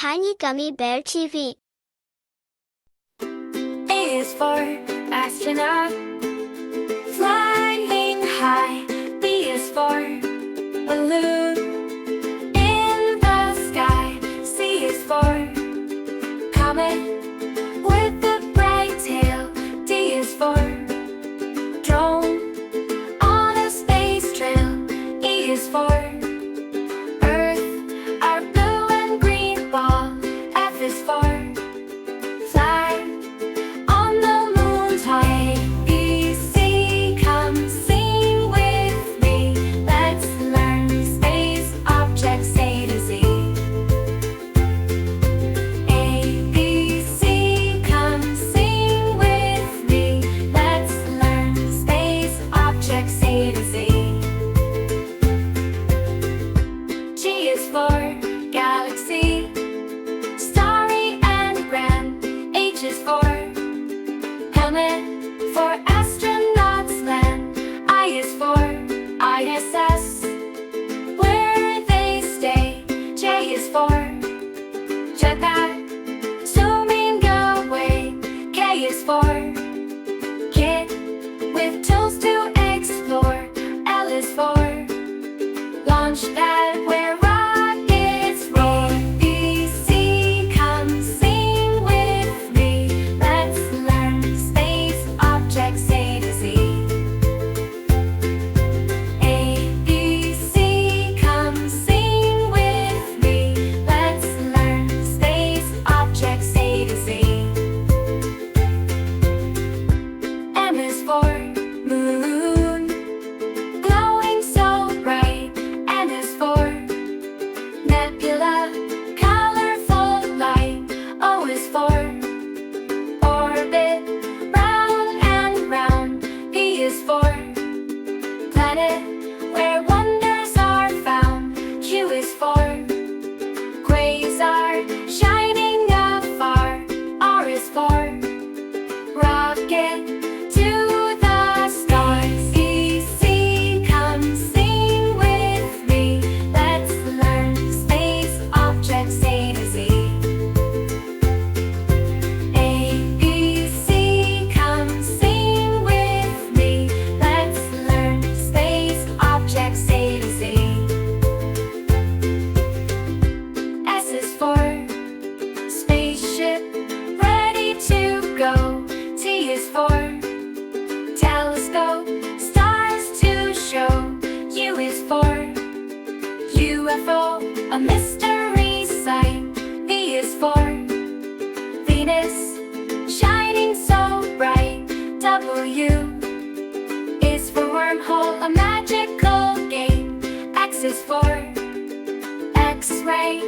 Tiny Gummy Bear TV. A is for astronaut, flying high. B is for balloon in the sky. C is for comet with a bright tail. D is for drone on a space trail. E is for Earth, our blue and green ball. F is for fly on the moon's high. A, B, C, come sing with me. Let's learn space objects A to Z. A, B, C, come sing with me. Let's learn space objects A to Z. G is for galaxy, starry and grand. H is for helmet, for astronauts land. I is for ISS, where they stay. J is for jetpack, zooming away. K is for kid, with tools to explore. L is for launch pad, where rockets roar. B, C, come sing with me. Let's learn space objects A to Z. A, B, C, come sing with me. Let's learn space objects A to Z. M is for moon, glowing so bright. N is for nebula, colorful light. O is for orbit, round and round. P is for planet, where wonders are found. Q is for quasar, shining afar. R is for rocket to the stars. E, C, come sing with me. Let's learn space objects A to Z. A, B, C, come sing with me. Let's learn space objects A to Z. S is for spaceship, ready to go. T is for telescope, stars to show. U is for UFO, a mystery sight. V is for Venus, shining so bright. W is for wormhole, a magical game. X is for X-ray,